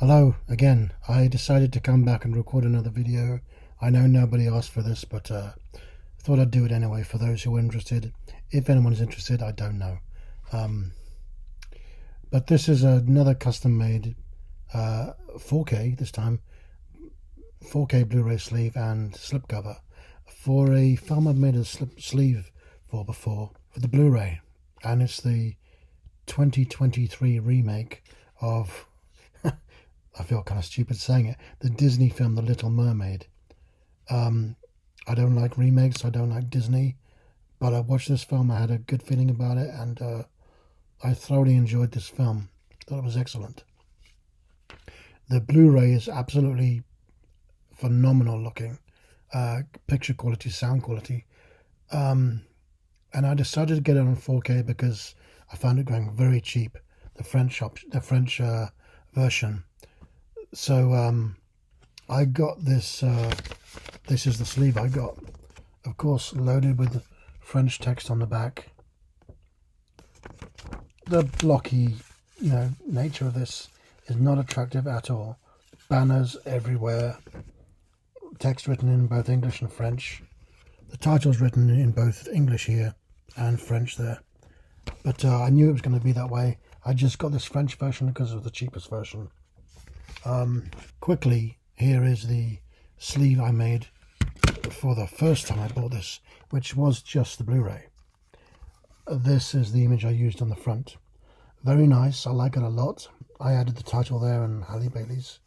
Hello again. I decided to come back and record another video. I know nobody asked for this, but thought I'd do it anyway for those who are interested. If anyone is interested, I don't know. But this is another custom-made 4K, this time 4K Blu-ray sleeve and slipcover for a film I've made a sleeve for before, for the Blu-ray. And it's the 2023 remake of I feel kind of stupid saying it, the Disney film The Little Mermaid. I don't like remakes, I don't like Disney, but I watched this film, I had a good feeling about it, and I thoroughly enjoyed this film. Thought it was excellent. The Blu-ray is absolutely phenomenal looking, picture quality, sound quality, and I decided to get it on 4K because I found it going very cheap, the French version. So I got this, this is the sleeve I got, of course loaded with French text on the back. The blocky, nature of this is not attractive at all. Banners everywhere, text written in both English and French. The title's written in both English here and French there. But I knew it was going to be that way. I just got this French version because it was the cheapest version. Quickly, here is the sleeve I made for the first time I bought this, which was just the Blu-ray. This is the image I used on the front. Very nice, I like it a lot. I added the title there and Halle Bailey's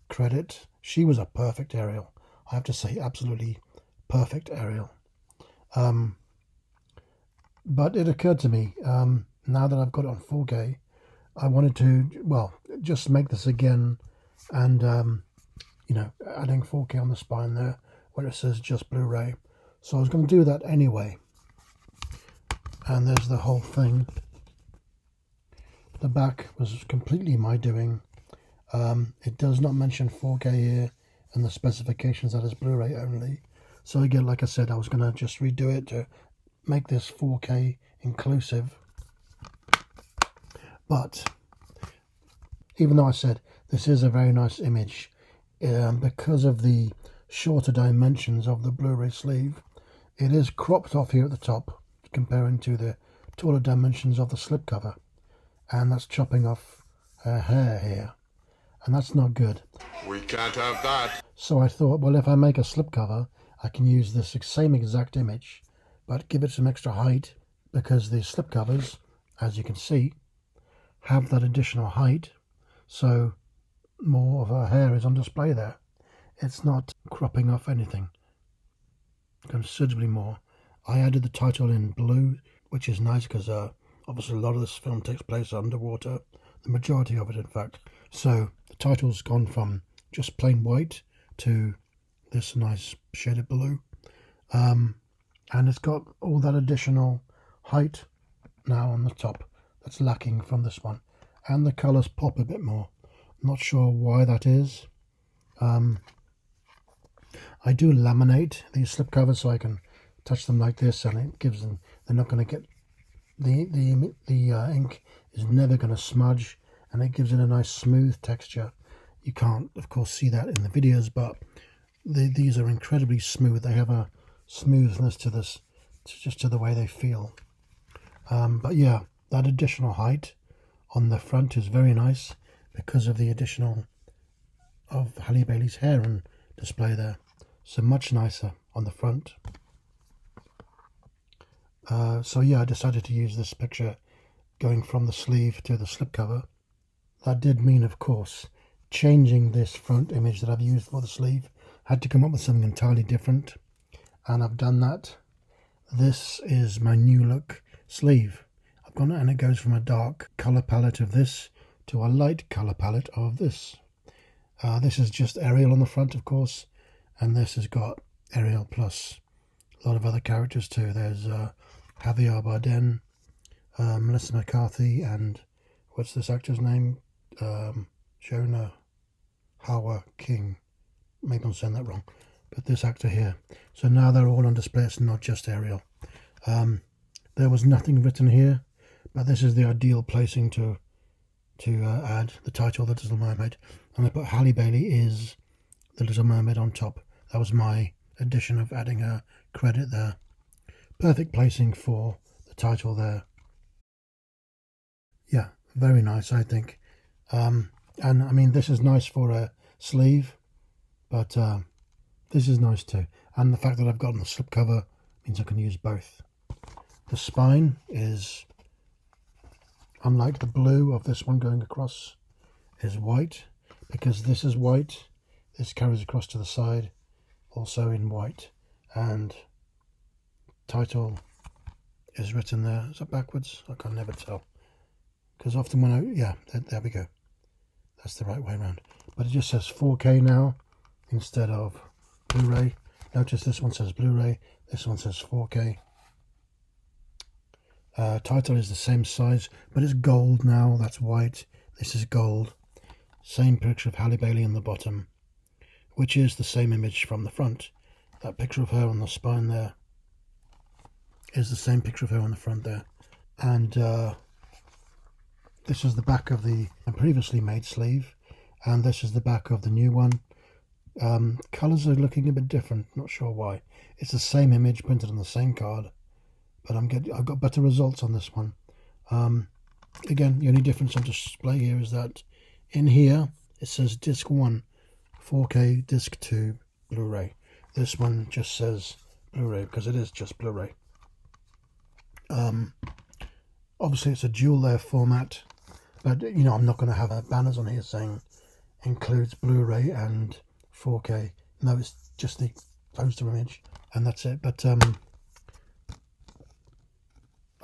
credit. She was a perfect Ariel. I have to say, absolutely perfect Ariel. But it occurred to me, now that I've got it on 4K, I wanted to, well, just make this again and, adding 4K on the spine there where it says just Blu-ray. So I was going to do that anyway. And there's the whole thing. The back was completely my doing. It does not mention 4K here and the specifications that is Blu-ray only. So again, like I said, I was going to just redo it to make this 4K inclusive. But even though I said this is a very nice image, because of the shorter dimensions of the Blu-ray sleeve, it is cropped off here at the top comparing to the taller dimensions of the slipcover, and that's chopping off her hair here, and that's not good. We can't have that. So I thought, well, if I make a slipcover, I can use this same exact image but give it some extra height, because the slipcovers, as you can see, have that additional height, so more of her hair is on display there. It's not cropping off anything, considerably more. I added the title in blue, which is nice because obviously a lot of this film takes place underwater, the majority of it in fact. So the title's gone from just plain white to this nice shaded blue, and it's got all that additional height now on the top that's lacking from this one, and the colours pop a bit more. I'm not sure why that is. I do laminate these slipcovers so I can touch them like this, and it gives them, they're not going to get, the ink is never going to smudge, and it gives it a nice smooth texture. You can't of course see that in the videos, but these are incredibly smooth. They have a smoothness to this, just to the way they feel. But yeah, that additional height on the front is very nice because of the additional of Halle Bailey's hair on display there. So much nicer on the front. So yeah, I decided to use this picture going from the sleeve to the slipcover. That did mean, of course, changing this front image that I've used for the sleeve. I had to come up with something entirely different, and I've done that. This is my new look sleeve. I've gone, and it goes from a dark colour palette of this to a light colour palette of this. This is just Ariel on the front, of course, and this has got Ariel plus a lot of other characters too. There's Javier Bardem, Melissa McCarthy, and what's this actor's name? Jonah Hauer King. Maybe I'm saying that wrong, but this actor here. So now they're all on display. It's not just Ariel. There was nothing written here, but this is the ideal placing to add the title, The Little Mermaid. and I put Halle Bailey is the Little Mermaid on top. That was my addition of adding a credit there. Perfect placing for the title there. Yeah, very nice, I think. And I mean, this is nice for a sleeve, but this is nice too. And the fact that I've gotten the slipcover means I can use both. The spine is, unlike the blue of this one going across, is white, because this is white. This carries across to the side, also in white, and title is written there. Is that backwards? I can never tell, because often when there we go, that's the right way around. But it just says 4K now instead of Blu-ray. Notice this one says Blu-ray, this one says 4K. Title is the same size, but it's gold now. That's white, this is gold. Same picture of Halle Bailey on the bottom, which is the same image from the front. That picture of her on the spine there is the same picture of her on the front there. And this is the back of the previously made sleeve, and this is the back of the new one. Colours are looking a bit different, not sure why. It's the same image printed on the same card, but I've got better results on this one. Again, the only difference on display here is that in here it says disc 1 4K, disc 2 Blu-ray. This one just says Blu-ray because it is just Blu-ray. Obviously it's a dual layer format, but you know, I'm not going to have banners on here saying includes Blu-ray and 4K. No, it's just the poster image and that's it. But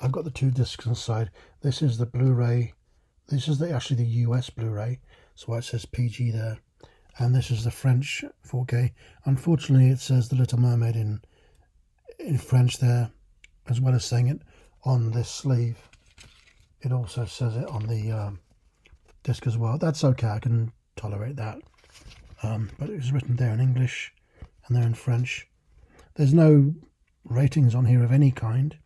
I've got the two discs inside. This is the Blu-ray. This is actually the US Blu-ray, so why it says PG there. And this is the French 4K. Unfortunately, it says The Little Mermaid in French there, as well as saying it on this sleeve. It also says it on the disc as well. That's okay, I can tolerate that. But it was written there in English and there in French. There's no ratings on here of any kind,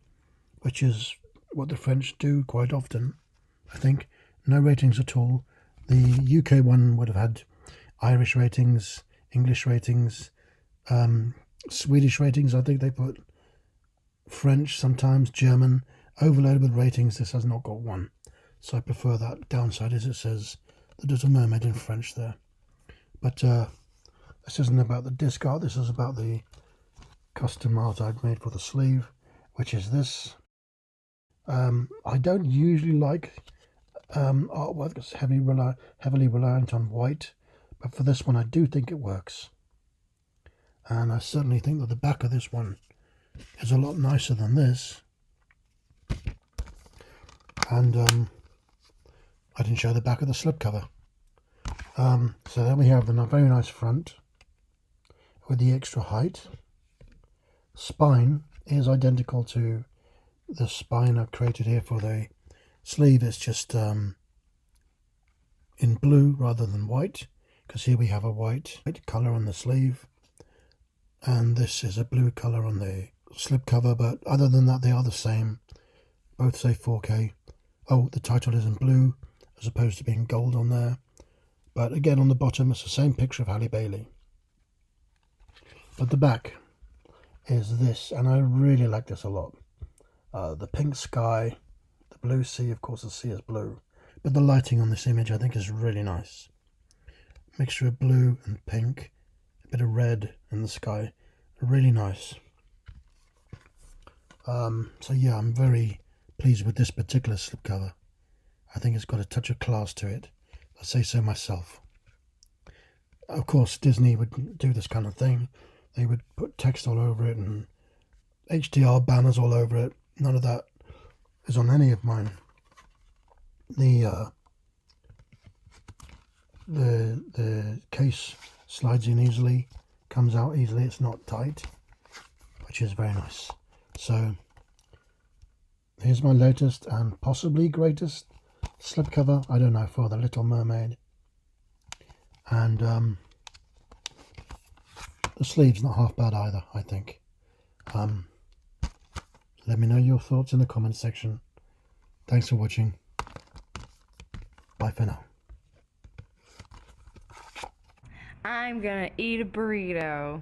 which is what the French do quite often, I think. No ratings at all. The UK one would have had Irish ratings, English ratings, Swedish ratings, I think they put, French sometimes, German, overloaded with ratings. This has not got one. So I prefer that. Downside is it says The Little Mermaid in French there. But this isn't about the disc art, this is about the custom art I've made for the sleeve, which is this. I don't usually like artwork that's heavily reliant on white, but for this one I do think it works. And I certainly think that the back of this one is a lot nicer than this. And I didn't show the back of the slipcover. So then we have the very nice front with the extra height. Spine is identical to the spine I've created here for the sleeve. It's just in blue rather than white, because here we have a white colour on the sleeve and this is a blue colour on the slipcover, but other than that they are the same. Both say 4K. Oh, the title is in blue as opposed to being gold on there. But again, on the bottom, it's the same picture of Halle Bailey. But the back is this, and I really like this a lot. The pink sky, the blue sea, of course the sea is blue. But the lighting on this image I think is really nice. Mixture of blue and pink, a bit of red in the sky. Really nice. So yeah, I'm very pleased with this particular slipcover. I think it's got a touch of class to it. I say so myself. Of course, Disney would do this kind of thing. They would put text all over it and HDR banners all over it. None of that is on any of mine. The case slides in easily, comes out easily. It's not tight, which is very nice. So here's my latest and possibly greatest slipcover, I don't know, for the Little Mermaid. And the sleeve's not half bad either, I think. Let me know your thoughts in the comment section. Thanks for watching. Bye for now. I'm gonna eat a burrito.